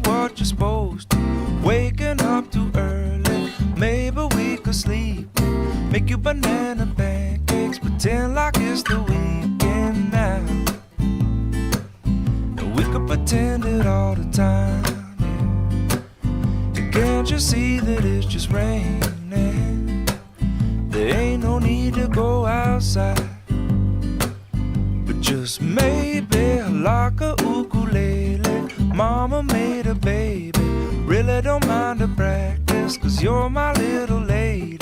doing what you're supposed to. Waking up too early, maybe we could sleep. Make you banana pancakes, pretend like it's the weekend now. And we could pretend it all the time, yeah. And can't you see that it's just raining? There ain't no need to go outside, but just maybe like a ukulele. Mama made a baby, really don't mind the practice, 'cause you're my little lady.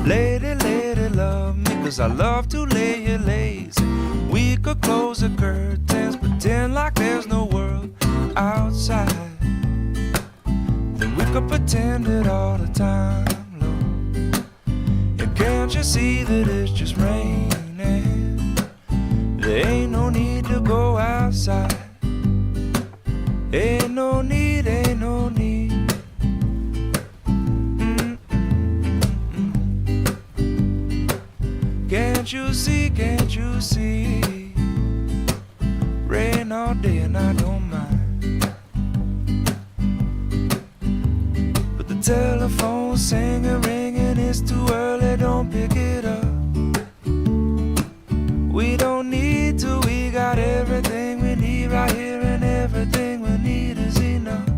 Lady, lady, love me, 'cause I love to lay you lazy. We could close the curtains, pretend like there's no world outside. Then we could pretend it all the time, Lord. And can't you see that it's just raining? There ain't no need to go outside. Ain't no need, ain't no need. Can't you see, can't you see? Rain all day and I don't mind. But the telephone's singing, ringing, it's too early, don't pick it up. We don't need to, we got everything we need right here, and everything we need is enough.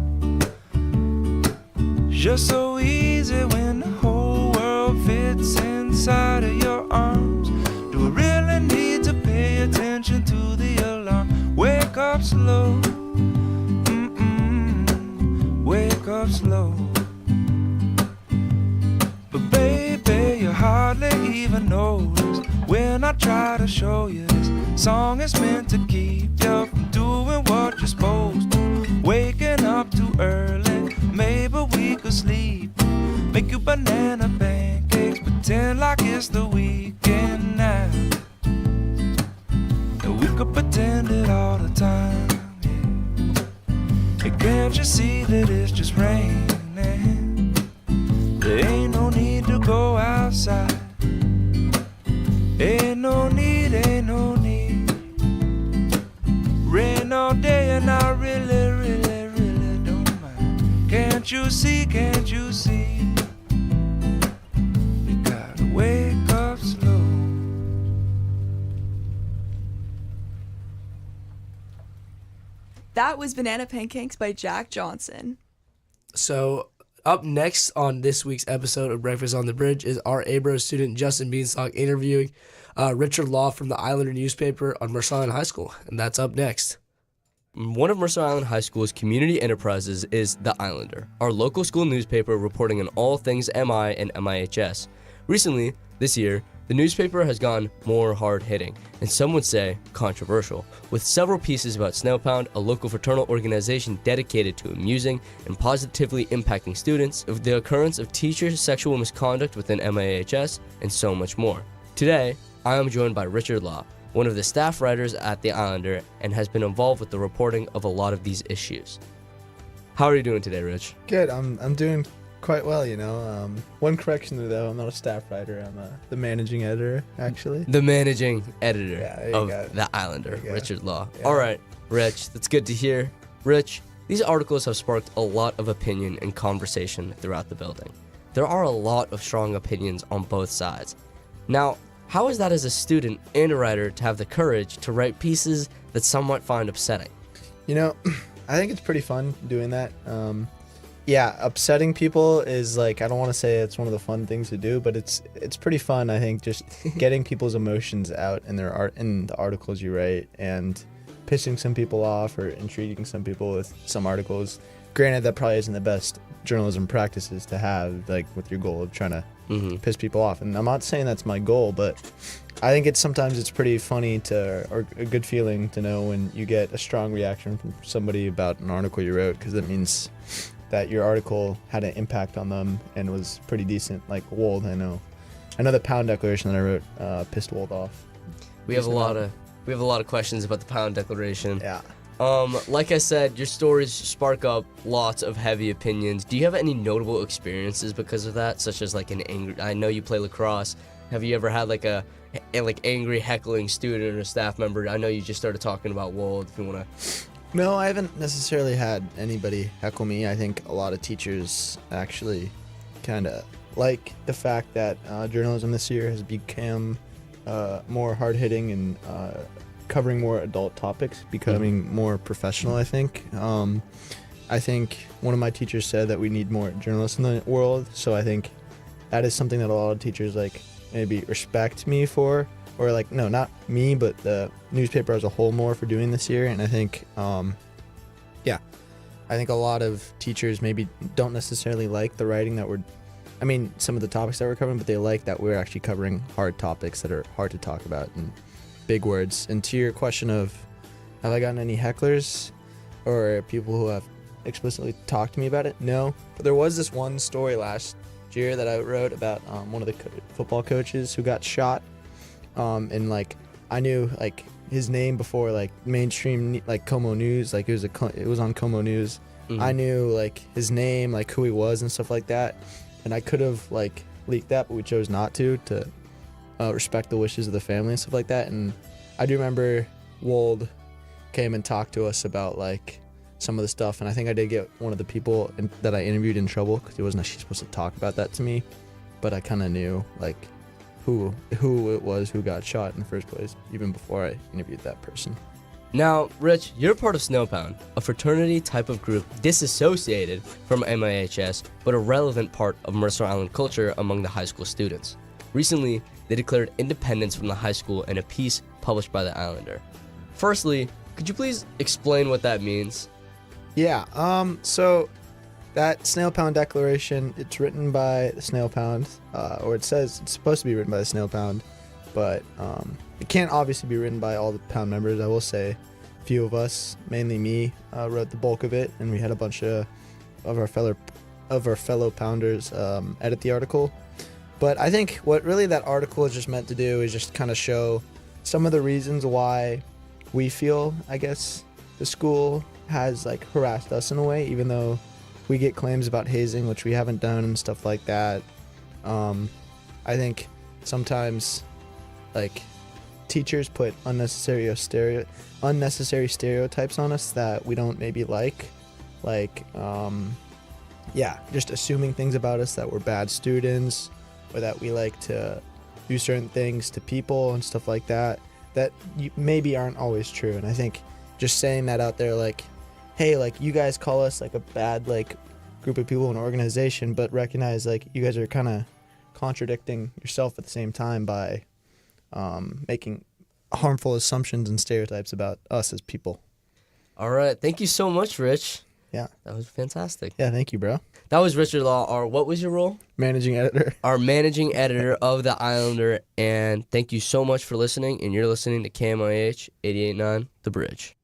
Just so easy when the whole world fits inside of your arms. Do we really need to pay attention to the alarm? Wake up slow, wake up slow. But baby, you hardly even notice when I try to show you this song is meant to keep you from doing what you're supposed to. Waking up too early, maybe we could sleep. Make you banana pancakes, pretend like it's the weekend now. And we could pretend it all the time, yeah. And can't you see that it's just raining? There ain't no need to go outside. Ain't no need, ain't no need. Rain all day and I really, really, really don't mind. Can't you see, can't you see? You gotta wake up slow. That was Banana Pancakes by Jack Johnson. So up next on this week's episode of Breakfast on the Bridge is our Abro student Justin Beanstalk interviewing Richard Law from the Islander newspaper on Mercer Island High School, and that's up next. One of Mercer Island High School's community enterprises is The Islander, our local school newspaper reporting on all things MI and MIHS. Recently, this year, the newspaper has gone more hard-hitting, and some would say controversial, with several pieces about Snowpound, a local fraternal organization dedicated to amusing and positively impacting students, of the occurrence of teacher sexual misconduct within MIHS, and so much more. Today, I am joined by Richard Law, one of the staff writers at The Islander, and has been involved with the reporting of a lot of these issues. How are you doing today, Rich? Good. I'm doing quite well, you know. One correction though, I'm not a staff writer. I'm the managing editor, actually. The managing editor Yeah, of The Islander, Richard Law. Yeah. All right, Rich, that's good to hear. Rich, these articles have sparked a lot of opinion and conversation throughout the building. There are a lot of strong opinions on both sides. Now, how is that as a student and a writer to have the courage to write pieces that some might find upsetting? You know, I think it's pretty fun doing that. Yeah, upsetting people is like, I don't want to say it's one of the fun things to do, but it's pretty fun, I think, just getting people's emotions out in their art, in the articles you write, and pissing some people off or intriguing some people with some articles. Granted, that probably isn't the best journalism practices to have, like with your goal of trying to piss people off. And I'm not saying that's my goal, but I think sometimes it's pretty funny or a good feeling to know when you get a strong reaction from somebody about an article you wrote, because it means that your article had an impact on them and was pretty decent. Like Wold, I know the Pound Declaration that I wrote pissed Wold off. We have a lot of questions about the Pound Declaration. Yeah. Like I said, your stories spark up lots of heavy opinions. Do you have any notable experiences because of that, such as like an angry? I know you play lacrosse. Have you ever had like a angry heckling student or staff member? I know you just started talking about Wold. If you want to No, I haven't necessarily had anybody heckle me. I think a lot of teachers actually kind of like the fact that journalism this year has become more hard-hitting and covering more adult topics, becoming more professional, I think. I think one of my teachers said that we need more journalists in the world, so I think that is something that a lot of teachers like maybe respect me for, or like, no, not me, but the newspaper as a whole more for doing this year. And I think, I think a lot of teachers maybe don't necessarily like the writing that some of the topics that we're covering, but they like that we're actually covering hard topics that are hard to talk about and big words. And to your question of, have I gotten any hecklers or people who have explicitly talked to me about it? No, but there was this one story last year that I wrote about one of the football coaches who got shot. And like I knew like his name before like mainstream like Como News, like it was on Como News. Mhm. I knew like his name, like who he was and stuff like that, and I could have like leaked that, but we chose not to respect the wishes of the family and stuff like that. And I do remember Wold came and talked to us about like some of the stuff, and I think I did get one of the people that I interviewed in trouble because he wasn't actually supposed to talk about that to me, but I kind of knew like who it was who got shot in the first place even before I interviewed that person. Now, Rich, you're part of Snowpound, a fraternity type of group disassociated from MIHS, but a relevant part of Mercer Island culture among the high school students. Recently, they declared independence from the high school in a piece published by the Islander. Firstly, could you please explain what that means? Yeah, so that Snail Pound Declaration, it's written by the Snail Pound, or it says it's supposed to be written by the Snail Pound, but it can't obviously be written by all the Pound members. I will say a few of us, mainly me, wrote the bulk of it, and we had a bunch of our fellow Pounders edit the article. But I think what really that article is just meant to do is just kind of show some of the reasons why we feel, I guess, the school has like harassed us in a way, even though we get claims about hazing, which we haven't done and stuff like that. I think sometimes like teachers put unnecessary stereotypes on us that we don't maybe like just assuming things about us, that we're bad students or that we like to do certain things to people and stuff like that maybe aren't always true. And I think just saying that out there, like, hey, like you guys call us like a bad like group of people in an organization, but recognize like you guys are kind of contradicting yourself at the same time by making harmful assumptions and stereotypes about us as people. All right, thank you so much, Rich. Yeah. That was fantastic. Yeah, thank you, bro. That was Richard Law, what was your role? Managing editor. Our managing editor of The Islander, and thank you so much for listening, and you're listening to KMIH 88.9 The Bridge.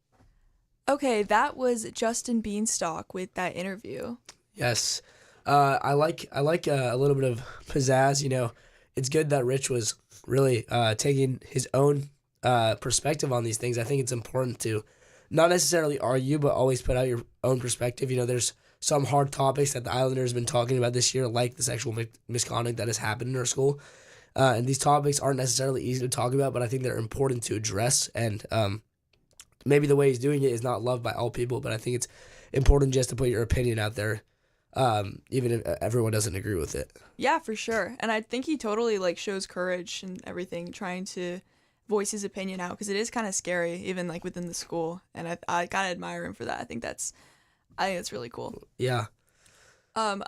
Okay, that was Justin Beanstalk with that interview. Yes. I like a little bit of pizzazz. You know, it's good that Rich was really taking his own perspective on these things. I think it's important to not necessarily argue, but always put out your own perspective. You know, there's some hard topics that the Islanders have been talking about this year, like the sexual misconduct that has happened in our school. And these topics aren't necessarily easy to talk about, but I think they're important to address. And maybe the way he's doing it is not loved by all people, but I think it's important just to put your opinion out there, even if everyone doesn't agree with it. Yeah, for sure. And I think he totally like shows courage and everything, trying to voice his opinion out, because it is kind of scary, even like within the school. And I kind of admire him for that. I think that's really cool. Yeah. And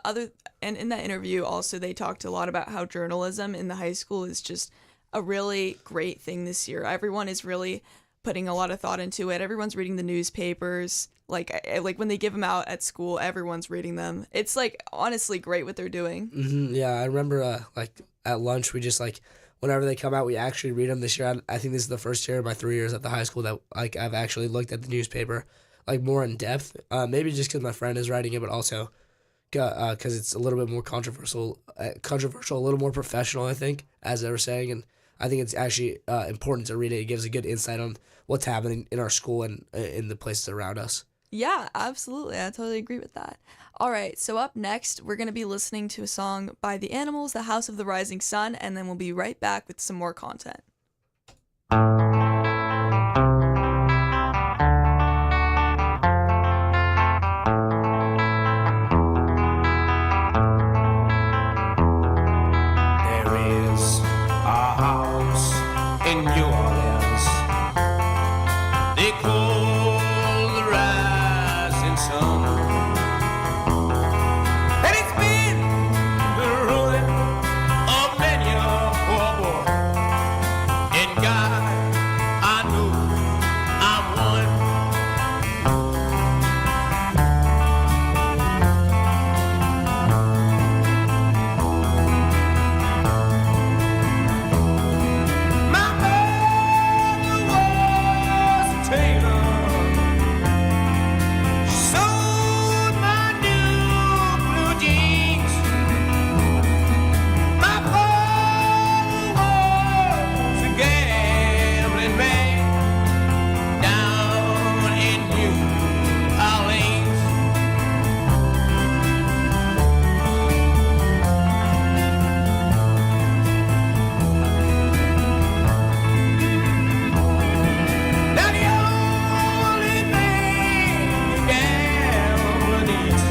in that interview also, they talked a lot about how journalism in the high school is just a really great thing this year. Everyone is really putting a lot of thought into it. Everyone's reading the newspapers. Like when they give them out at school, everyone's reading them. It's like honestly great what they're doing. Mm-hmm, yeah, I remember like at lunch we just like whenever they come out we actually read them. This year I think this is the first year in my 3 years at the high school that like I've actually looked at the newspaper like more in depth. Maybe just because my friend is writing it, but also because it's a little bit more controversial, a little more professional, I think, as they were saying. And I think it's actually important to read it. It gives a good insight on what's happening in our school and in the places around us. Yeah, absolutely. I totally agree with that. All right, so up next, we're going to be listening to a song by The Animals, The House of the Rising Sun, and then we'll be right back with some more content. in New Orleans. They call the rising sun. And it's been the ruin of many a poor boy. And God, I know I'm one. My mother was a tailor. She sewed my new blue jeans. My father was a gambling man down in New Orleans. Now the only thing a gambler needs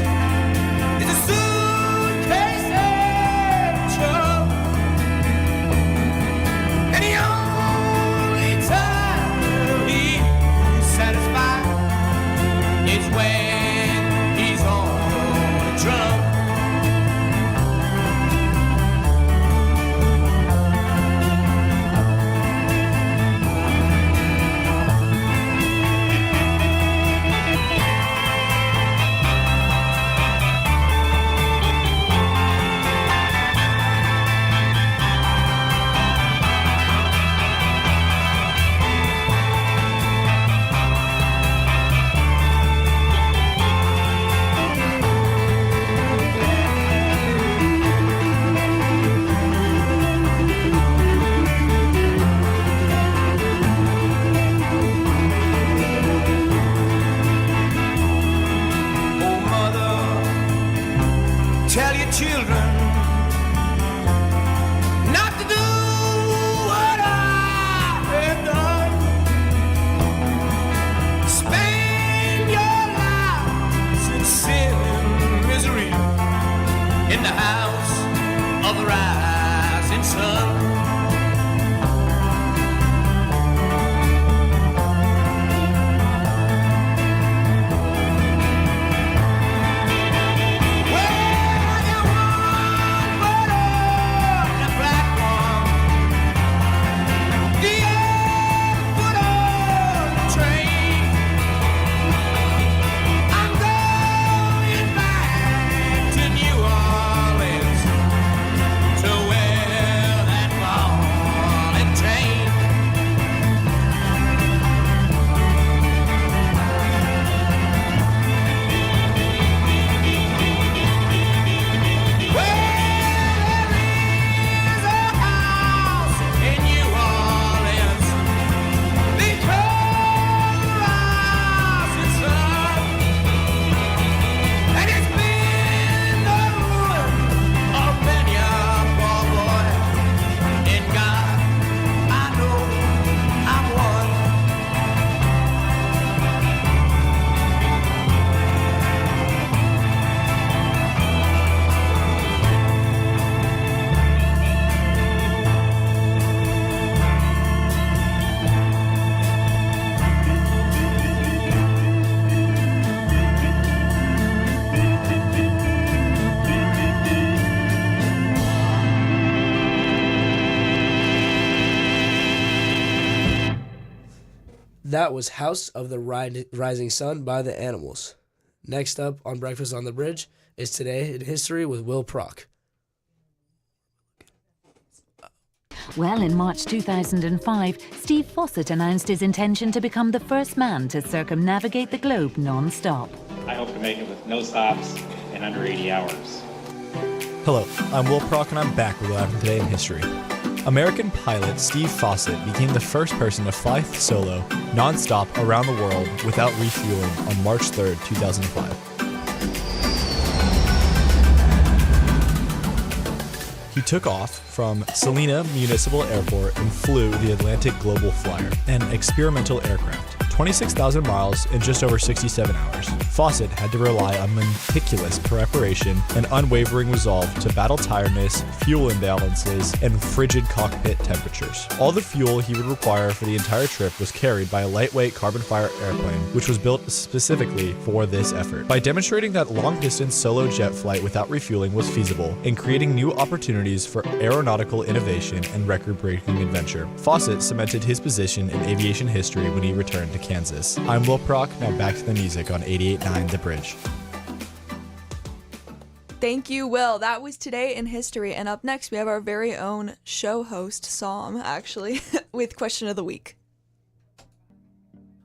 is a suitcase and a truck. And the only time he's satisfied is when he's on a drunk. Oh, mother, tell your children not to do what I have done. Spend your lives in sin and misery in the house of the rising sun. Well, there one put on a black one, the other put on a train. I'm going back to New Orleans to wear that ball and chain. Well, there is a house in New Orleans they call the rising sun, and it's been the ruin of many a poor boy. And God, I know I'm one. That was House of the Rising Sun by the Animals. Next up on Breakfast on the Bridge is Today in History with Will Prock. Well, in March 2005, Steve Fossett announced his intention to become the first man to circumnavigate the globe non-stop. I hope to make it with no stops in under 80 hours. Hello, I'm Will Prock and I'm back with what happened today in history. American pilot Steve Fossett became the first person to fly solo, non-stop around the world without refueling on March 3rd, 2005. He took off from Salina Municipal Airport and flew the Atlantic Global Flyer, an experimental aircraft, 26,000 miles in just over 67 hours. Fawcett had to rely on meticulous preparation and unwavering resolve to battle tiredness, fuel imbalances, and frigid cockpit temperatures. All the fuel he would require for the entire trip was carried by a lightweight carbon-fired airplane, which was built specifically for this effort. By demonstrating that long-distance solo jet flight without refueling was feasible and creating new opportunities for aeronautical innovation and record-breaking adventure, Fawcett cemented his position in aviation history when he returned to Kansas. I'm Will Prock, now back to the music on 88.9 The Bridge. Thank you, Will. That was Today in History. And up next, we have our very own show host, Sam, actually, with Question of the Week.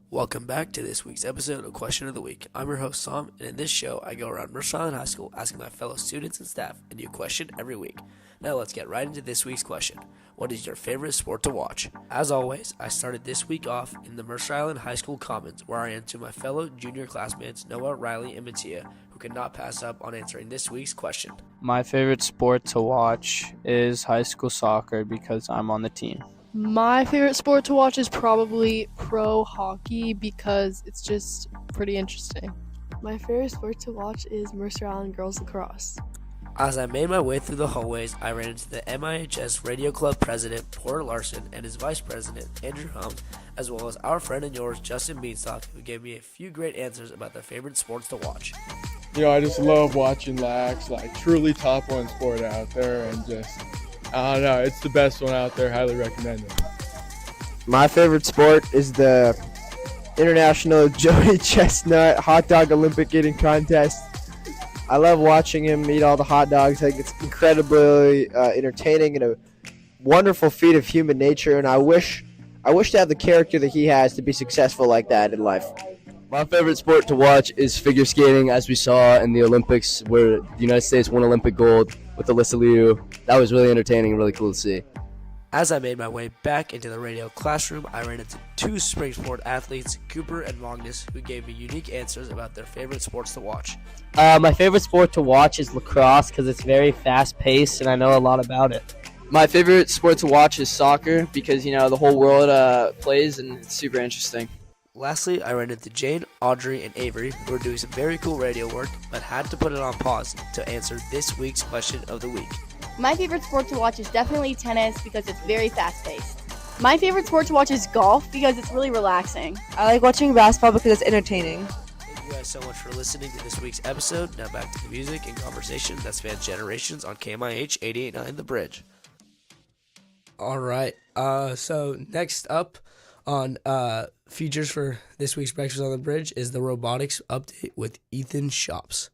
Welcome back to this week's episode of Question of the Week. I'm your host, Sam, and in this show, I go around Mercer Island High School asking my fellow students and staff a new question every week. Now let's get right into this week's question. What is your favorite sport to watch? As always, I started this week off in the Mercer Island High School Commons, where I answered my fellow junior classmates Noah, Riley, and Mattia, who could not pass up on answering this week's question. My favorite sport to watch is high school soccer because I'm on the team. My favorite sport to watch is probably pro hockey because it's just pretty interesting. My favorite sport to watch is Mercer Island Girls Lacrosse. As I made my way through the hallways, I ran into the MIHS Radio Club president, Porter Larson, and his vice president, Andrew Hum, as well as our friend and yours, Justin Beanstalk, who gave me a few great answers about their favorite sports to watch. You know, I just love watching Lax, like truly top one sport out there, and just, I don't know, it's the best one out there, highly recommend it. My favorite sport is the International Joey Chestnut Hot Dog Olympic Eating Contest. I love watching him eat all the hot dogs. I think it's incredibly entertaining and a wonderful feat of human nature, and I wish to have the character that he has to be successful like that in life. My favorite sport to watch is figure skating, as we saw in the Olympics, where the United States won Olympic gold with Alyssa Liu. That was really entertaining and really cool to see. As I made my way back into the radio classroom, I ran into two spring sport athletes, Cooper and Magnus, who gave me unique answers about their favorite sports to watch. My favorite sport to watch is lacrosse because it's very fast-paced and I know a lot about it. My favorite sport to watch is soccer because, you know, the whole world plays and it's super interesting. Lastly, I ran into Jane, Audrey, and Avery, who were doing some very cool radio work, but had to put it on pause to answer this week's question of the week. My favorite sport to watch is definitely tennis because it's very fast-paced. My favorite sport to watch is golf because it's really relaxing. I like watching basketball because it's entertaining. Thank you guys so much for listening to this week's episode. Now back to the music and conversation that spans generations on KMIH 88.9 The Bridge. All right. So next up on features for this week's Breakfast on the Bridge is the robotics update with Ethan Shops.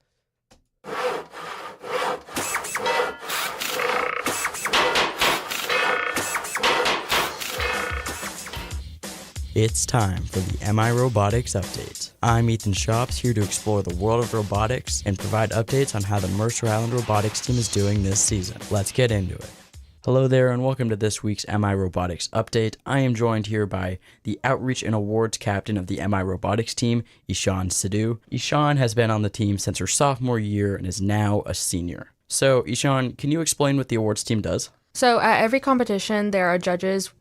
It's time for the MI Robotics Update. I'm Ethan Shops, here to explore the world of robotics and provide updates on how the Mercer Island robotics team is doing this season. Let's get into it. Hello there and welcome to this week's MI Robotics Update. I am joined here by the Outreach and Awards Captain of the MI Robotics team, Ishan Sidhu. Ishan has been on the team since her sophomore year and is now a senior. So Ishan, can you explain what the awards team does? So at every competition, there are judges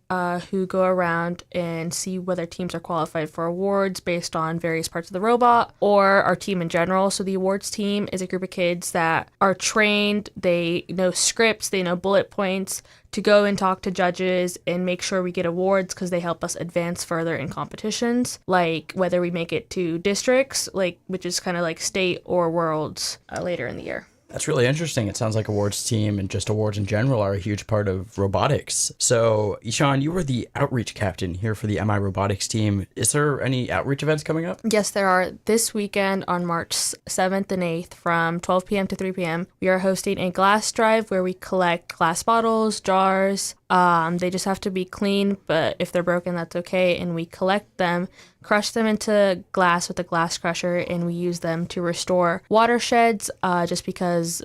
who go around and see whether teams are qualified for awards based on various parts of the robot or our team in general. So the awards team is a group of kids that are trained, they know scripts, they know bullet points to go and talk to judges and make sure we get awards because they help us advance further in competitions, like whether we make it to districts, like which is kind of like state or worlds later in the year. That's really interesting. It sounds like awards team and just awards in general are a huge part of robotics. So, Ishan, you were the outreach captain here for the MI Robotics team. Is there any outreach events coming up? Yes, there are. This weekend on March 7th and 8th from 12 p.m. to 3 p.m., we are hosting a glass drive where we collect glass bottles, jars. They just have to be clean, but if they're broken, that's okay. And we collect them, crush them into glass with a glass crusher, and we use them to restore watersheds just because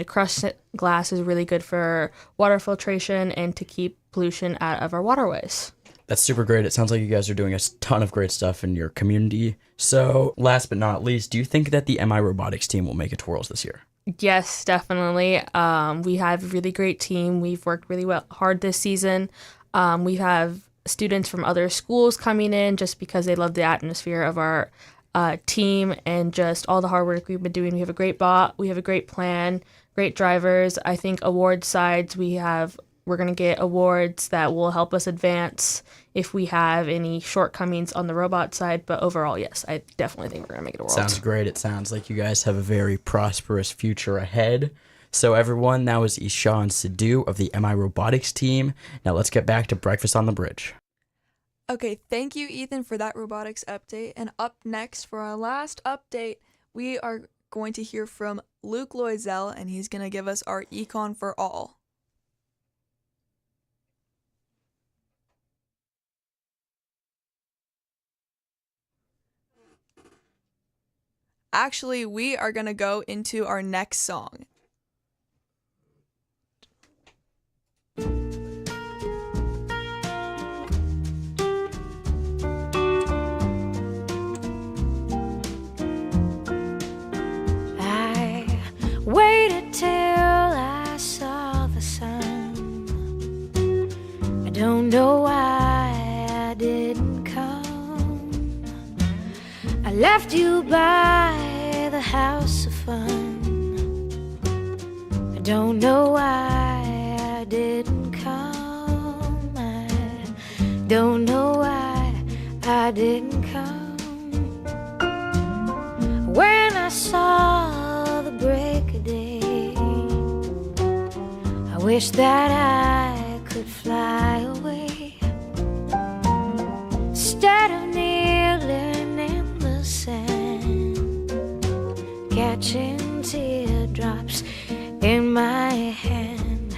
crushed glass is really good for water filtration and to keep pollution out of our waterways. That's super great. It sounds like you guys are doing a ton of great stuff in your community. So last but not least, do you think that the MI Robotics team will make it to Worlds this year? Yes, definitely. We have a really great team. We've worked really hard this season. We have students from other schools coming in just because they love the atmosphere of our team and just all the hard work we've been doing. We have a great bot, we have a great plan, great drivers. I think award sides, we're going to get awards that will help us advance if we have any shortcomings on the robot side. But overall, yes, I definitely think we're going to make it a world. Sounds great. It sounds like you guys have a very prosperous future ahead. So everyone, that was Ishan Sidhu of the MI Robotics team. Now let's get back to Breakfast on the Bridge. Okay, thank you, Ethan, for that robotics update. And up next, for our last update, we are going to hear from Luke Loisel, and he's going to give us our Econ for All. Actually, we are going to go into our next song. I waited till I saw the sun. I don't know why I didn't come. I left you by the house of fun. I don't know why I didn't come. I don't know why I didn't come. When I saw the break of day, I wish that I could fly away instead of kneeling in the sand, catching teardrops in my hand.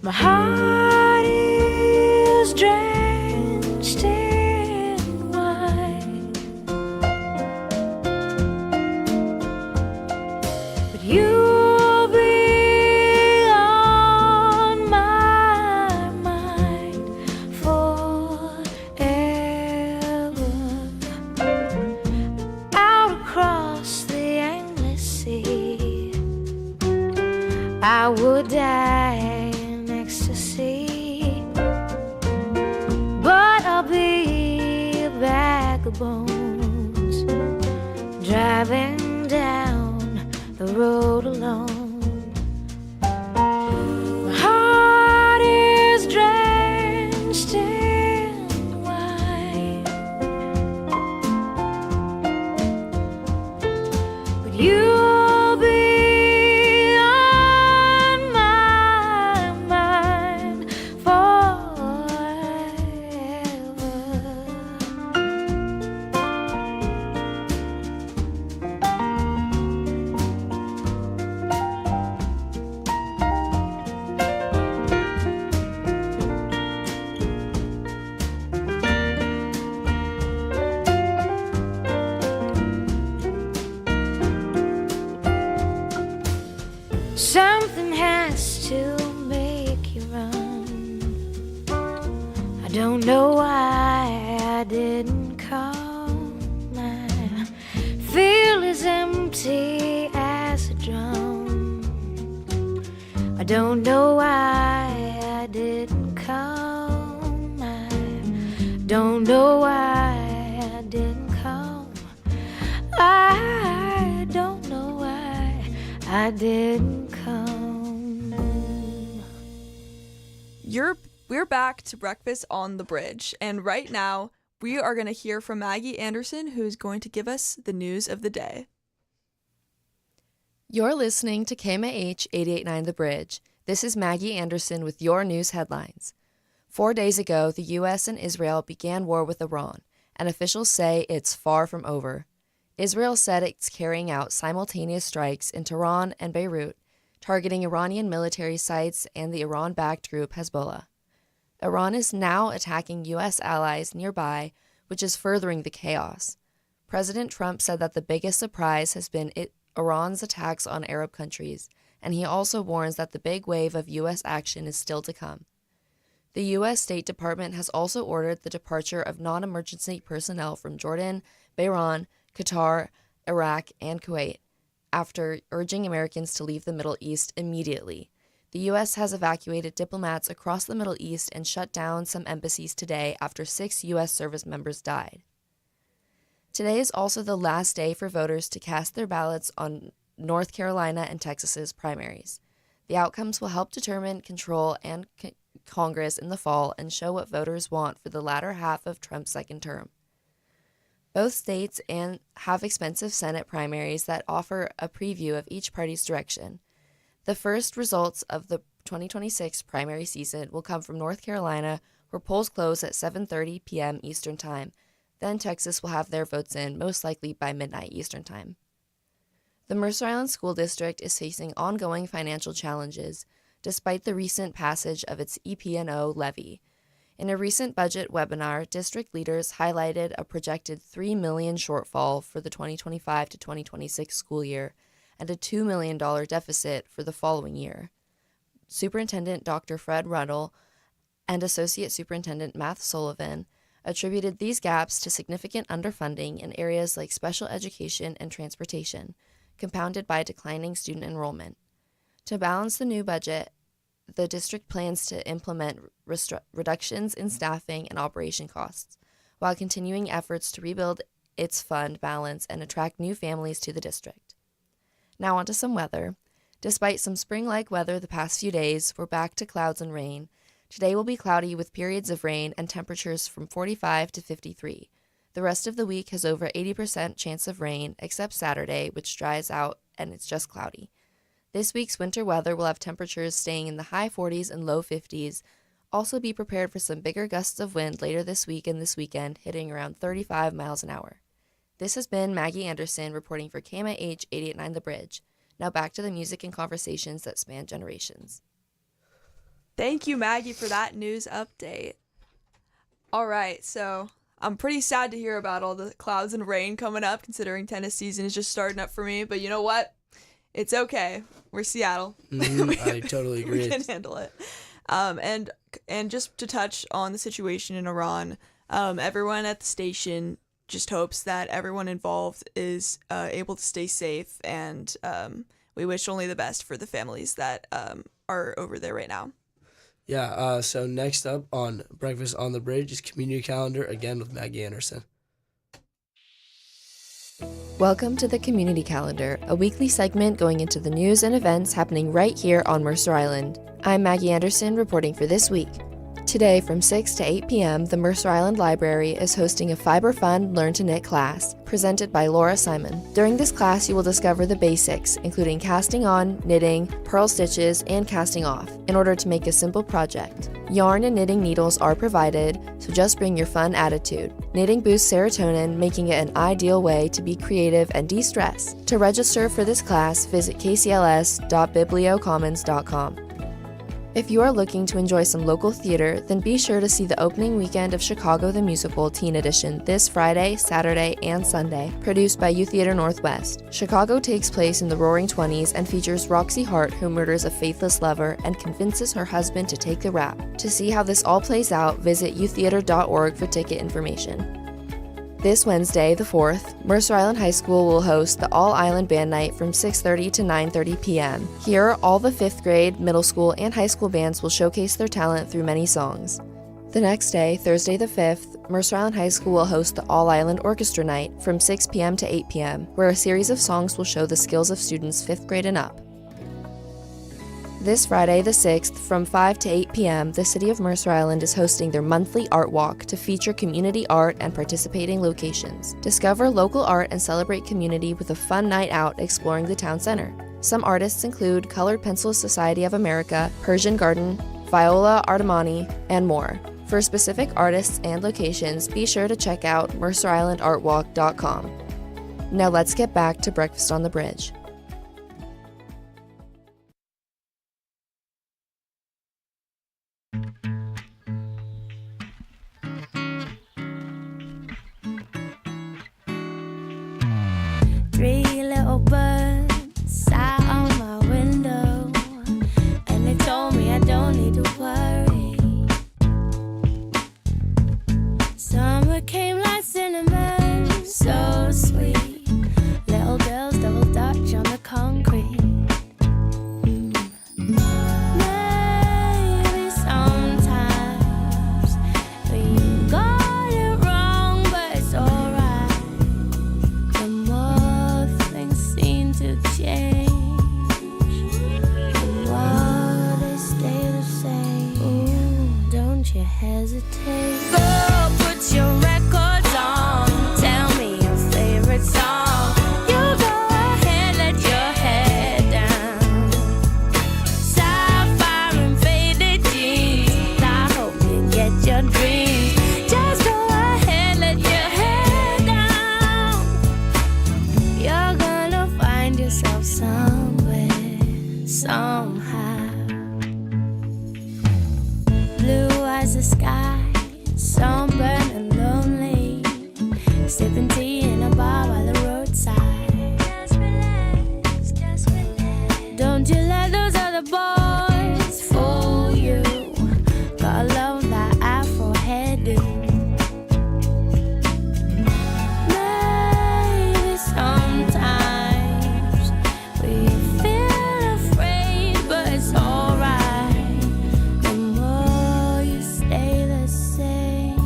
My heart is drenched in wine, but you'll be on my mind forever. Out across the endless sea, I would die in ecstasy, but I'll be a bag of bones driving down the road alone. My heart is drenched in wine, but you'll be on my mind forever. Something has to make you run. I don't know why I didn't come. I feel as empty as a drum. I don't know why I didn't come. I don't know why I didn't come. I don't know why I didn't come. We're back to Breakfast on the Bridge, and right now we are going to hear from Maggie Anderson, who's going to give us the news of the day. You're listening to KMAH 88.9 The Bridge. This is Maggie Anderson with your news headlines. 4 days ago, the U.S. and Israel began war with Iran, and officials say it's far from over. Israel said it's carrying out simultaneous strikes in Tehran and Beirut, targeting Iranian military sites and the Iran-backed group Hezbollah. Iran is now attacking U.S. allies nearby, which is furthering the chaos. President Trump said that the biggest surprise has been Iran's attacks on Arab countries, and he also warns that the big wave of U.S. action is still to come. The U.S. State Department has also ordered the departure of non-emergency personnel from Jordan, Bahrain, Qatar, Iraq, and Kuwait, after urging Americans to leave the Middle East immediately. The U.S. has evacuated diplomats across the Middle East and shut down some embassies today after 6 U.S. service members died. Today is also the last day for voters to cast their ballots on North Carolina and Texas's primaries. The outcomes will help determine control and Congress in the fall and show what voters want for the latter half of Trump's second term. Both states have expensive Senate primaries that offer a preview of each party's direction. The first results of the 2026 primary season will come from North Carolina, where polls close at 7:30 p.m. Eastern Time. Then Texas will have their votes in, most likely by midnight Eastern Time. The Mercer Island School District is facing ongoing financial challenges, despite the recent passage of its EP&O levy. In a recent budget webinar, district leaders highlighted a projected $3 million shortfall for the 2025 to 2026 school year and a $2 million deficit for the following year. Superintendent Dr. Fred Ruddle and Associate Superintendent Matt Sullivan attributed these gaps to significant underfunding in areas like special education and transportation, compounded by declining student enrollment. To balance the new budget, the district plans to implement reductions in staffing and operation costs, while continuing efforts to rebuild its fund balance and attract new families to the district. Now onto some weather. Despite some spring-like weather the past few days, we're back to clouds and rain. Today will be cloudy with periods of rain and temperatures from 45 to 53. The rest of the week has over 80% chance of rain, except Saturday, which dries out and it's just cloudy. This week's winter weather will have temperatures staying in the high 40s and low 50s. Also be prepared for some bigger gusts of wind later this week and this weekend, hitting around 35 miles an hour. This has been Maggie Anderson reporting for KMIH 889 The Bridge. Now back to the music and conversations that span generations. Thank you, Maggie, for that news update. All right, so I'm pretty sad to hear about all the clouds and rain coming up, considering tennis season is just starting up for me. But you know what? It's okay. We're Seattle. I totally agree. We can handle it. And just to touch on the situation in Iran, everyone at the station just hopes that everyone involved is able to stay safe, and we wish only the best for the families that are over there right now. Yeah, so next up on Breakfast on the Bridge is Community Calendar, again with Maggie Anderson. Welcome to the Community Calendar, a weekly segment going into the news and events happening right here on Mercer Island. I'm Maggie Anderson reporting for this week. Today from 6 to 8 p.m., the Mercer Island Library is hosting a Fiber Fun Learn to Knit class, presented by Laura Simon. During this class, you will discover the basics, including casting on, knitting, purl stitches, and casting off, in order to make a simple project. Yarn and knitting needles are provided, so just bring your fun attitude. Knitting boosts serotonin, making it an ideal way to be creative and de-stress. To register for this class, visit kcls.bibliocommons.com. If you are looking to enjoy some local theater, then be sure to see the opening weekend of Chicago the Musical Teen Edition this Friday, Saturday, and Sunday, produced by Youth Theater Northwest. Chicago takes place in the Roaring Twenties and features Roxy Hart, who murders a faithless lover and convinces her husband to take the rap. To see how this all plays out, visit youththeater.org for ticket information. This Wednesday, the 4th, Mercer Island High School will host the All-Island Band Night from 6:30 to 9:30 p.m. Here, all the 5th grade, middle school, and high school bands will showcase their talent through many songs. The next day, Thursday the 5th, Mercer Island High School will host the All-Island Orchestra Night from 6 p.m. to 8 p.m., where a series of songs will show the skills of students 5th grade and up. This Friday, the 6th, from 5 to 8 p.m., the City of Mercer Island is hosting their monthly art walk to feature community art and participating locations. Discover local art and celebrate community with a fun night out exploring the town center. Some artists include Colored Pencil Society of America, Persian Garden, Viola Artemani, and more. For specific artists and locations, be sure to check out mercerislandartwalk.com. Now let's get back to Breakfast on the Bridge. Three little birds sat on my window, and they told me I don't need to worry. Summer came like cinnamon, so sweet. Little girls double dutch on you hesitate. Go put your records on. Tell me your favorite song. You go ahead, let your head down. Sapphire and faded jeans. I hope you get your dreams. Just go ahead, let your head down. You're gonna find yourself somewhere, somehow. Blue as the sky, sunburned and lonely, sipping tea in a bar by the roadside. Just relax, just relax. Don't you let those other boys fool you. Gotta love that afro hairdo. Maybe sometimes we feel afraid, but it's alright. The more you stay the same,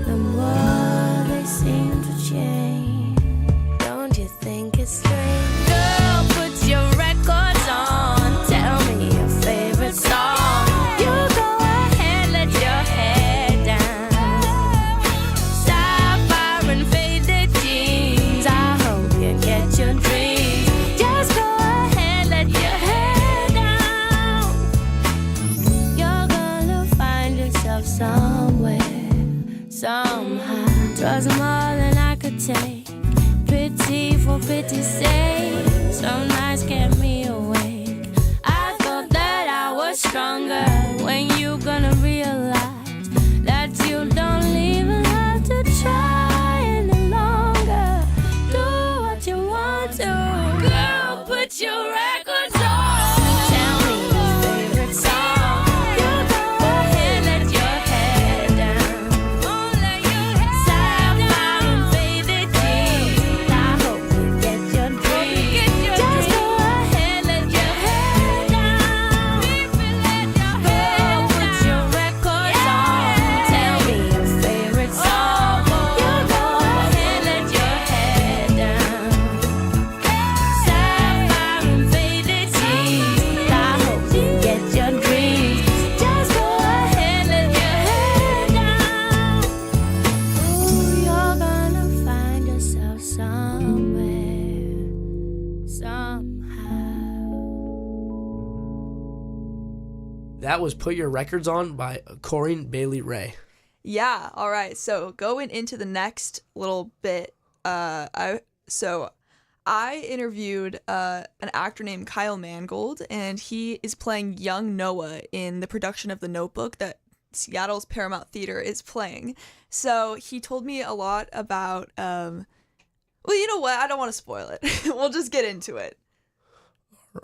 the more they seem to change. Don't you think it's strange? Girl, put your records on. Tell me your favorite song. You go ahead, let your head down. Sapphire and faded jeans. I hope you get your dreams. Just go ahead, let your head down. You're gonna find yourself somewhere, somehow. 'Twas more than I could take. Pity for pity's sake. Some nights kept me awake. I thought that I was stronger. When you gonna realize that you don't even have to try any longer? Do what you want to. Girl, put your records on. Tell me your favorite song. You go ahead, let your head down. Sapphire and faded jeans. I hope you get your dreams. Just go ahead, let your head down. Girl, put your records on. Tell me your favorite song. You go ahead, let your head down. Sapphire and faded jeans. I hope you get your dreams. Just go ahead, let your head down. Ooh, you're gonna find yourself somewhere, somehow. That was Put Your Records On by Corinne Bailey Ray. Yeah, all right. So going into the next little bit, I interviewed an actor named Kyle Mangold, and he is playing young Noah in the production of The Notebook that Seattle's Paramount Theater is playing. So he told me a lot about, well, you know what? I don't want to spoil it. We'll just get into it.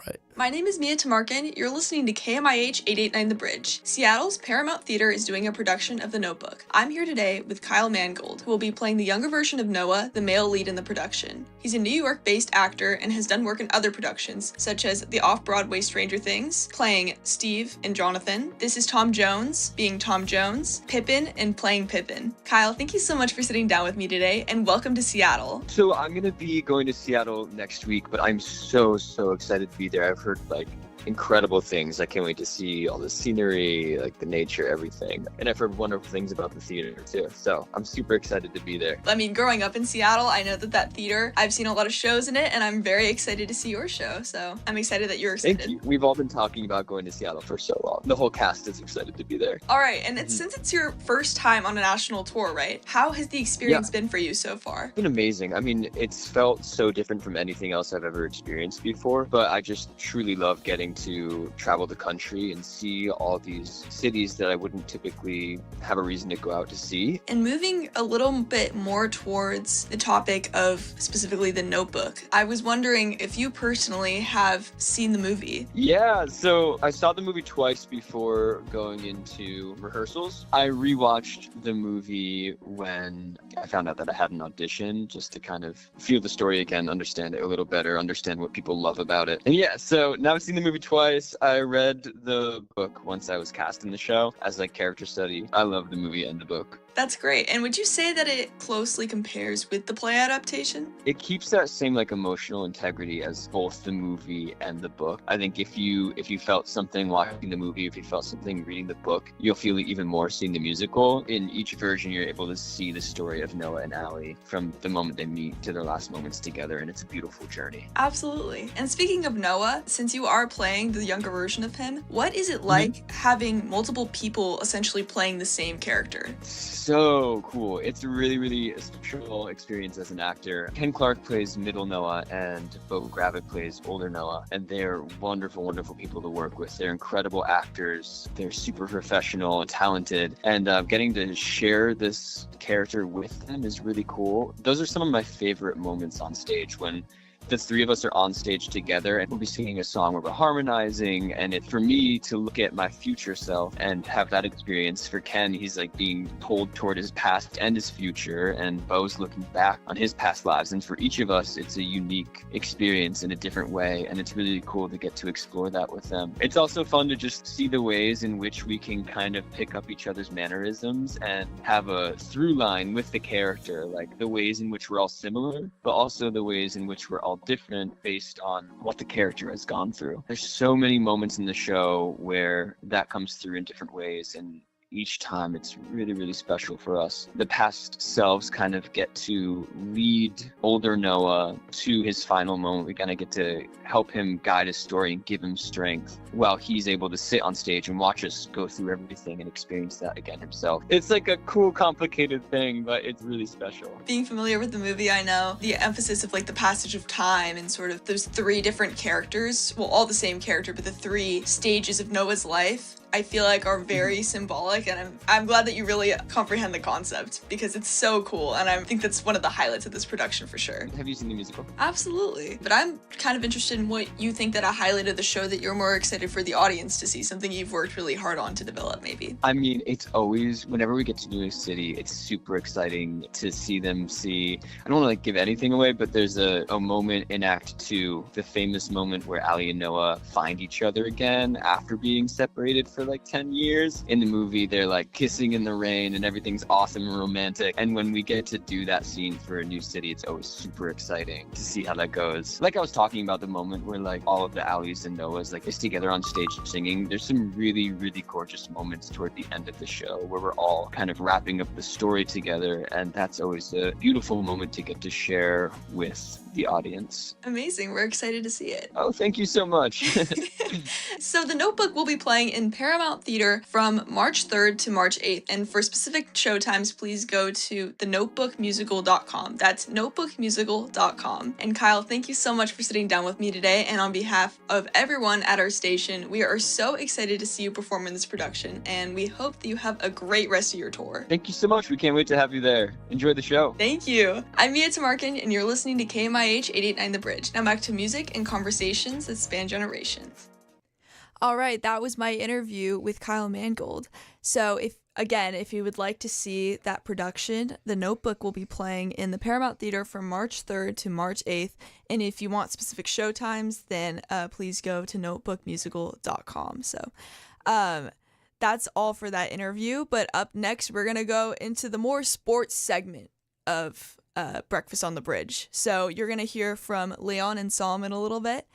Right. My name is Mia Tamarkin. You're listening to KMIH 889 The Bridge. Seattle's Paramount Theater is doing a production of The Notebook. I'm here today with Kyle Mangold, who will be playing the younger version of Noah, the male lead in the production. He's a New York-based actor and has done work in other productions, such as the off-Broadway Stranger Things, playing Steve and Jonathan. This is Tom Jones, being Tom Jones, Pippin, and playing Pippin. Kyle, thank you so much for sitting down with me today, and welcome to Seattle. So I'm going to be going to Seattle next week, but I'm so excited to be there. I've heard incredible things. I can't wait to see all the scenery, the nature, everything. And I've heard wonderful things about the theater too. So I'm super excited to be there. I mean, growing up in Seattle, I know that theater, I've seen a lot of shows in it, and I'm very excited to see your show. So I'm excited that you're excited. Thank you. We've all been talking about going to Seattle for so long. The whole cast is excited to be there. All right. And since it's your first time on a national tour, right? How has the experience been for you so far? It's been amazing. I mean, it's felt so different from anything else I've ever experienced before, but I just truly love getting to travel the country and see all these cities that I wouldn't typically have a reason to go out to see. And moving a little bit more towards the topic of specifically The Notebook, I was wondering if you personally have seen the movie. Yeah, so I saw the movie twice before going into rehearsals. I rewatched the movie when I found out that I had an audition, just to kind of feel the story again, understand it a little better, understand what people love about it. And yeah, so now I've seen the movie twice. I read the book once I was cast in the show as like character study. I love the movie and the book. That's great. And would you say that it closely compares with the play adaptation? It keeps that same like emotional integrity as both the movie and the book. I think if you felt something watching the movie, if you felt something reading the book, you'll feel it even more seeing the musical. In each version, you're able to see the story of Noah and Allie from the moment they meet to their last moments together, and it's a beautiful journey. Absolutely. And speaking of Noah, since you are playing the younger version of him, what is it like having multiple people essentially playing the same character? So cool. It's a really, really special experience as an actor. Ken Clark plays middle Noah and Bo Gravick plays older Noah, and they're wonderful, wonderful people to work with. They're incredible actors. They're super professional and talented, and getting to share this character with them is really cool. Those are some of my favorite moments on stage, when the three of us are on stage together and we'll be singing a song where we're harmonizing, and for me to look at my future self and have that experience. For Ken, he's like being pulled toward his past and his future, and Bo's looking back on his past lives, and for each of us it's a unique experience in a different way, and it's really cool to get to explore that with them. It's also fun to just see the ways in which we can kind of pick up each other's mannerisms and have a through line with the character, like the ways in which we're all similar, but also the ways in which we're all different based on what the character has gone through. There's so many moments in the show where that comes through in different ways, and each time it's really, really special for us. The past selves kind of get to lead older Noah to his final moment. We kind of get to help him guide his story and give him strength while he's able to sit on stage and watch us go through everything and experience that again himself. It's like a cool, complicated thing, but it's really special. Being familiar with the movie, I know the emphasis of like the passage of time and sort of those three different characters, well, all the same character, but the three stages of Noah's life, I feel like are very symbolic, and I'm glad that you really comprehend the concept, because it's so cool, and I think that's one of the highlights of this production for sure. Have you seen the musical? Absolutely. But I'm kind of interested in what you think that a highlight of the show that you're more excited for the audience to see, something you've worked really hard on to develop maybe. I mean, it's always, whenever we get to New York City, it's super exciting to see them see, I don't want to like give anything away, but there's a moment in Act 2, the famous moment where Allie and Noah find each other again after being separated for like 10 years. In the movie, they're like kissing in the rain and everything's awesome and romantic. And when we get to do that scene for A New City, it's always super exciting to see how that goes. Like I was talking about, the moment where like all of the Allies and Noahs like is together on stage singing, there's some really, really gorgeous moments toward the end of the show where we're all kind of wrapping up the story together, and that's always a beautiful moment to get to share with the audience. Amazing. We're excited to see it. Oh, thank you so much. So The Notebook will be playing in Paramount Theater from March 3rd to March 8th. And for specific showtimes, please go to thenotebookmusical.com. That's notebookmusical.com. And Kyle, thank you so much for sitting down with me today. And on behalf of everyone at our station, we are so excited to see you perform in this production. And we hope that you have a great rest of your tour. Thank you so much. We can't wait to have you there. Enjoy the show. Thank you. I'm Mia Tamarkin, and you're listening to KMIH 889 The Bridge. Now back to music and conversations that span generations. All right, that was my interview with Kyle Mangold. So if you would like to see that production, The Notebook will be playing in the Paramount Theater from March 3rd to March 8th. And if you want specific showtimes, then please go to notebookmusical.com. So that's all for that interview. But up next, we're going to go into the more sports segment of Breakfast on the Bridge. So you're going to hear from Leon and Solomon a little bit.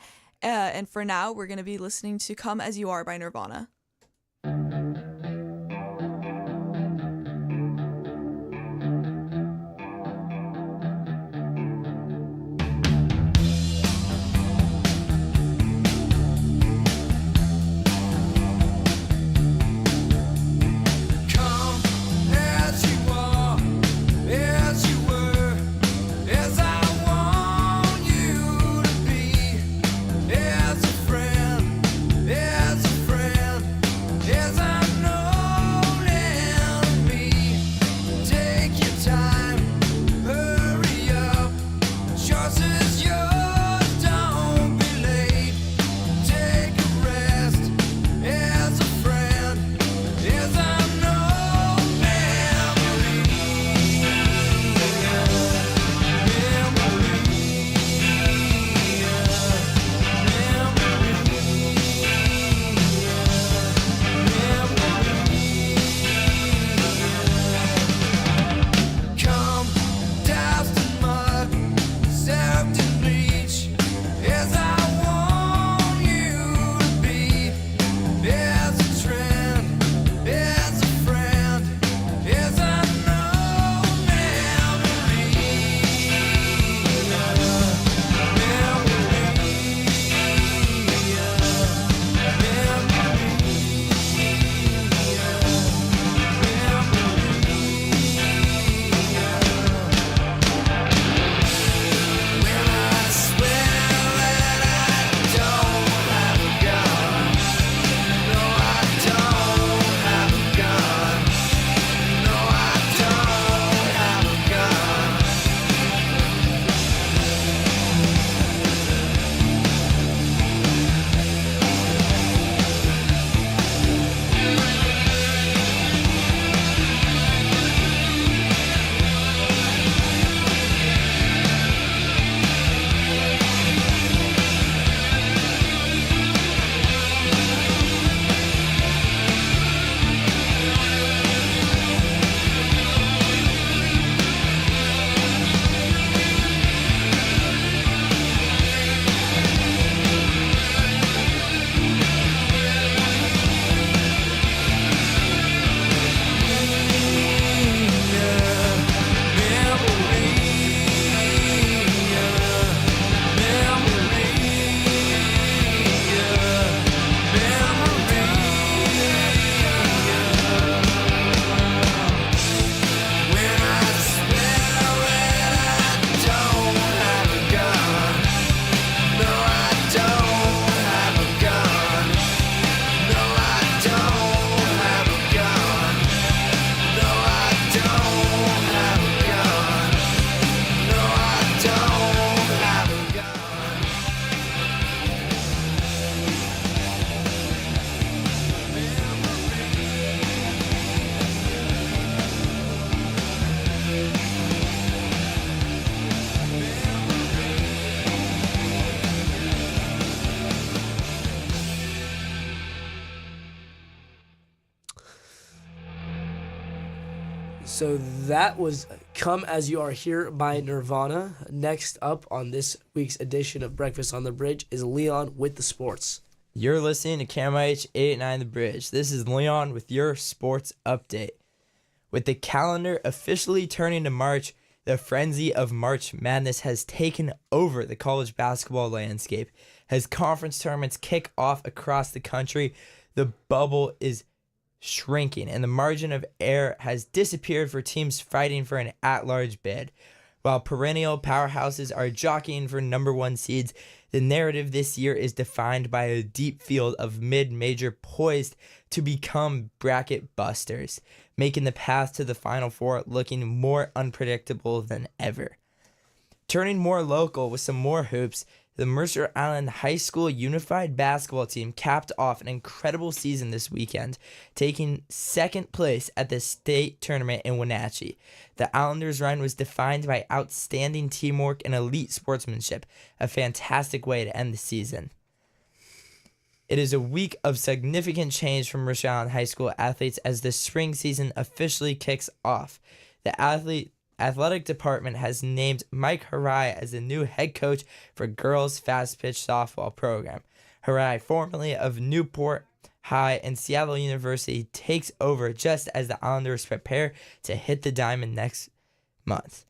And for now, we're going to be listening to Come As You Are by Nirvana. As a friend, So that was Come As You Are Here by Nirvana. Next up on this week's edition of Breakfast on the Bridge is Leon with the sports. You're listening to KMIH 889 The Bridge. This is Leon with your sports update. With the calendar officially turning to March, the frenzy of March Madness has taken over the college basketball landscape. As conference tournaments kick off across the country, the bubble is shrinking and the margin of error has disappeared for teams fighting for an at-large bid. While perennial powerhouses are jockeying for number one seeds, the narrative this year is defined by a deep field of mid-major poised to become bracket busters, making the path to the Final Four looking more unpredictable than ever. Turning more local with some more hoops, the Mercer Island High School Unified Basketball Team capped off an incredible season this weekend, taking second place at the state tournament in Wenatchee. The Islanders' run was defined by outstanding teamwork and elite sportsmanship, a fantastic way to end the season. It is a week of significant change for Mercer Island High School athletes as the spring season officially kicks off. The athletic department has named Mike Harai as the new head coach for girls fast pitch softball program. Harai, formerly of Newport High and Seattle University, takes over just as the Islanders prepare to hit the diamond next month.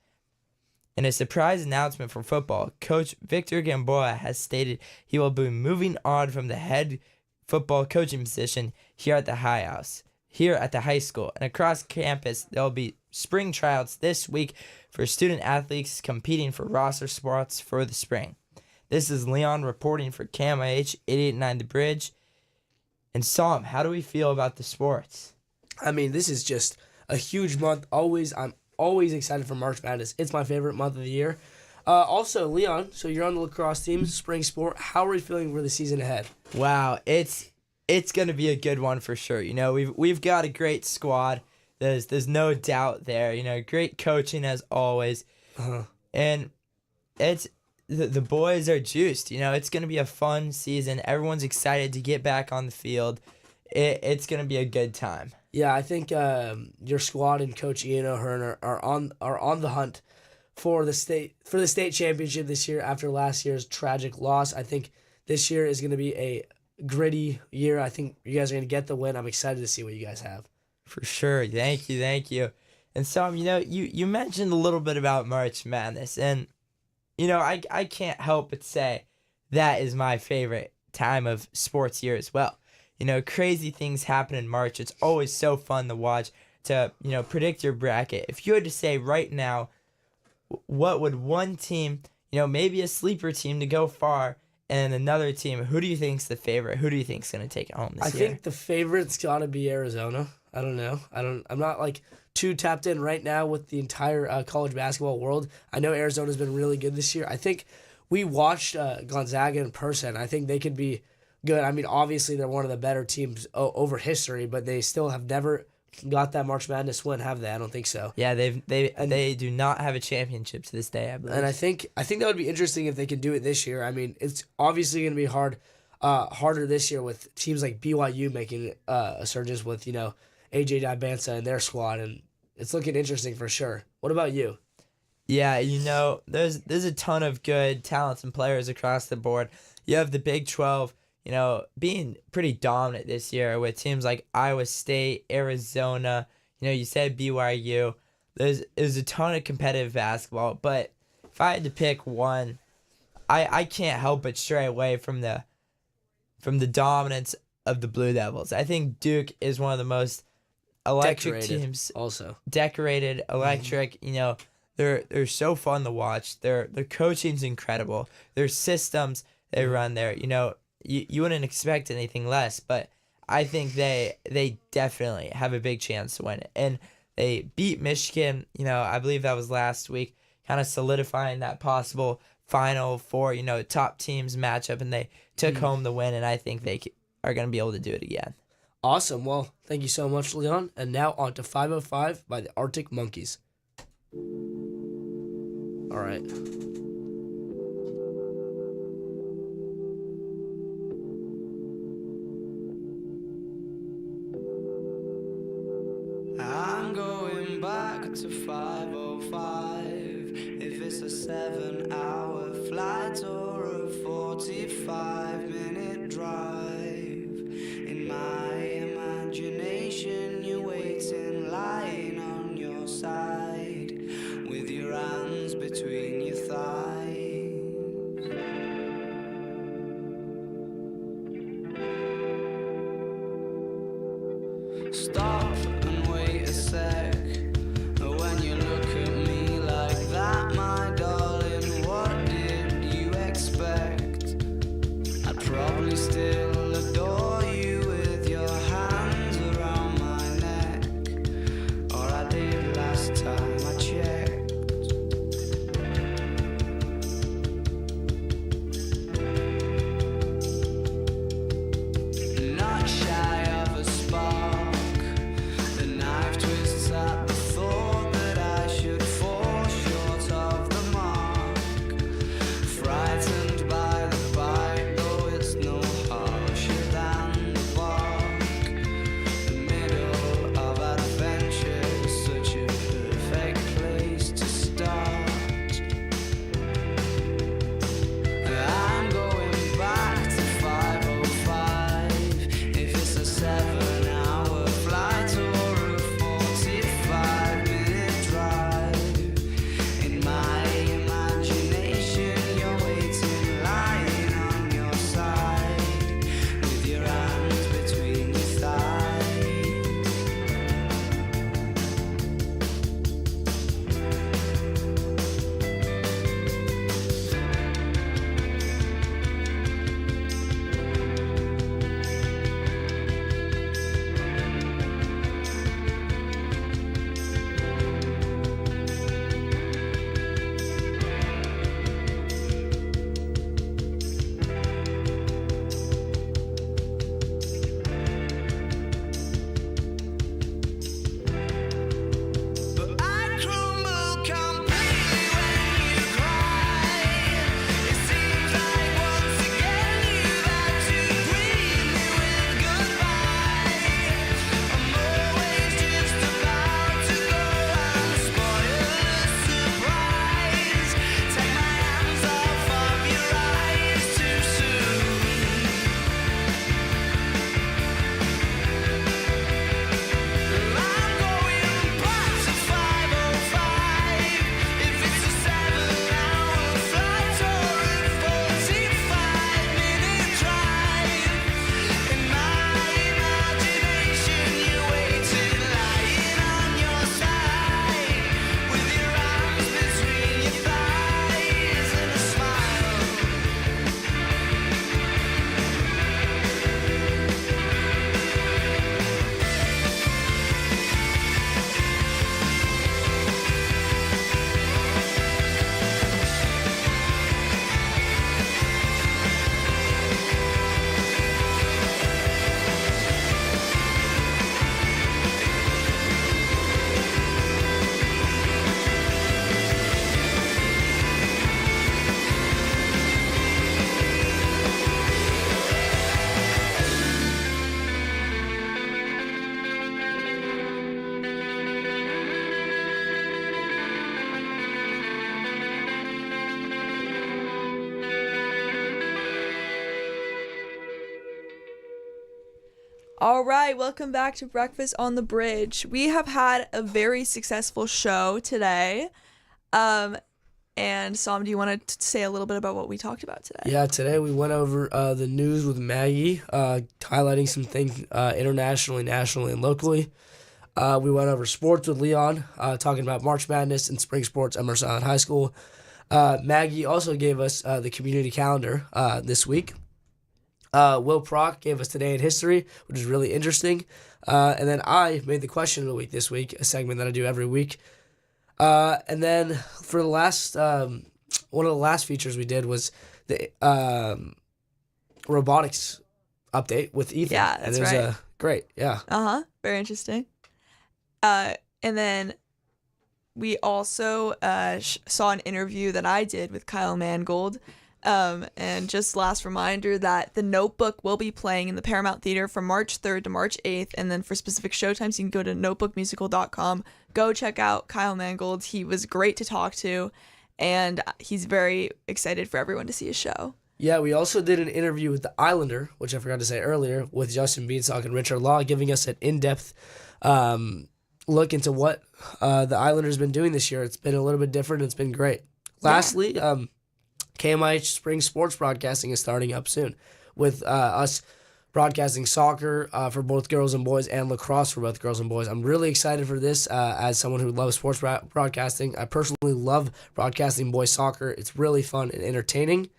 In a surprise announcement for football, Coach Victor Gamboa has stated he will be moving on from the head football coaching position here at the high school. And across campus, there will be spring tryouts this week for student athletes competing for roster spots for the spring. This is Leon reporting for KMIH 889 The Bridge. And Sam, how do we feel about the sports? I mean, this is just a huge month. I'm always excited for March Madness. It's my favorite month of the year. Also, Leon, so you're on the lacrosse team, spring sport. How are we feeling for the season ahead? Wow, it's going to be a good one for sure. You know, we've got a great squad. There's no doubt there. You know, great coaching as always. And it's the boys are juiced. You know, it's going to be a fun season. Everyone's excited to get back on the field. It's going to be a good time. Yeah, I think your squad and Coach Ian O'Hearn are on the hunt for the state championship this year after last year's tragic loss. I think this year is going to be a gritty year. I think you guys are going to get the win. I'm excited to see what you guys have. For sure. Thank you. And Sam, you know, you mentioned a little bit about March Madness, and you know, I can't help but say that is my favorite time of sports year as well. You know, crazy things happen in March. It's always so fun to watch, to, you know, predict your bracket. If you had to say right now, what would one team, you know, maybe a sleeper team to go far, and another team, who do you think's the favorite? Who do you think's going to take it home this year? I think the favorite's got to be Arizona. I don't know. I'm not like too tapped in right now with the entire college basketball world. I know Arizona's been really good this year. I think we watched Gonzaga in person. I think they could be good. I mean, obviously they're one of the better teams over history, but they still have never got that March Madness win, have they? I don't think so. Yeah, they do not have a championship to this day, I believe. And I think that would be interesting if they can do it this year. I mean, it's obviously going to be harder this year with teams like BYU making a surge with, you know, AJ Dibansa and their squad, and it's looking interesting for sure. What about you? Yeah, you know, there's a ton of good talents and players across the board. You have the Big 12, you know, being pretty dominant this year with teams like Iowa State, Arizona. You know, you said BYU. There's a ton of competitive basketball, but if I had to pick one, I can't help but stray away from the dominance of the Blue Devils. I think Duke is one of the most electric teams. Also decorated, electric. You know, they're so fun to watch. Their coaching's incredible. Their systems they run there. You know, you wouldn't expect anything less, but I think they definitely have a big chance to win it. And they beat Michigan. You know, I believe that was last week, kind of solidifying that possible Final Four, you know, top teams matchup, and they took home the win. And I think they are going to be able to do it again. Awesome. Well, thank you so much, Leon. And now on to 505 by the Arctic Monkeys. All right. I'm going back to 5:05. If it's a 7-hour flight or a 45-minute drive, in my imagination you're waiting, lying on your side, with your hands between your thighs. Stop and wait a sec. When you look at me like that, my darling, what did you expect? I'd probably still adore you with your hands around my neck, or I did last time I checked. Not shy of a spark. The knife twists at the thought that I should fall short of the mark. Frightened by the bite, though it's no harsher than the bark. The middle of adventure is such a perfect place to start. I'm going back to 5:05. If it's a 7-hour flight or a 45-minute drive, in my imagination you're waiting, lying on your side, with your hands between your thighs. But I crumble completely when you cry. It seems like once again you've had to greet me with goodbye. I'm always just about to go and spoil the surprise. Take my hands off of your eyes too soon. I'm going back to 5:05. If it's a 7-hour flight or a 45-minute drive, in my imagination you're waiting, lying on your side, with your arms between your thighs and a smile. All right, welcome back to Breakfast on the Bridge. We have had a very successful show today. And Sam, do you want to say a little bit about what we talked about today? Yeah, today we went over the news with Maggie, highlighting some things internationally, nationally, and locally. We went over sports with Leon, talking about March Madness and spring sports at Mercer Island High School. Maggie also gave us the community calendar this week. Will Prock gave us Today in History, which is really interesting. And then I made the question of the week this week, a segment that I do every week. And then for the last, one of the last features we did was the robotics update with Ethan. Yeah, and that's it was right. Great, yeah. Very interesting. And then we also saw an interview that I did with Kyle Mangold. And just last reminder that The Notebook will be playing in the Paramount Theater from March 3rd to March 8th. And then for specific showtimes, you can go to notebookmusical.com. Go check out Kyle Mangold. He was great to talk to, and he's very excited for everyone to see his show. Yeah, we also did an interview with the Islander, which I forgot to say earlier, with Justin Beanstalk and Richard Law, giving us an in-depth look into what the Islanders been doing this year. It's been a little bit different. It's been great. Lastly, KMIH Spring Sports Broadcasting is starting up soon with us broadcasting soccer for both girls and boys and lacrosse for both girls and boys. I'm really excited for this as someone who loves sports broadcasting. I personally love broadcasting boys soccer. It's really fun and entertaining.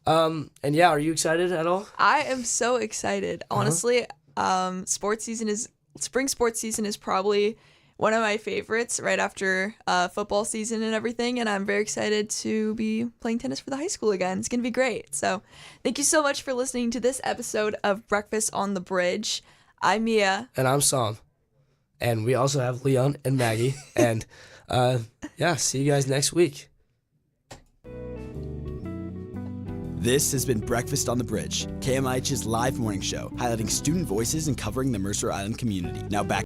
And yeah, are you excited at all? I am so excited. Honestly, spring sports season is probably one of my favorites right after football season and everything, and I'm very excited to be playing tennis for the high school again. It's going to be great. So thank you so much for listening to this episode of Breakfast on the Bridge. I'm Mia. And I'm Sam. And we also have Leon and Maggie. And yeah, see you guys next week. This has been Breakfast on the Bridge, KMIH's live morning show, highlighting student voices and covering the Mercer Island community. Now back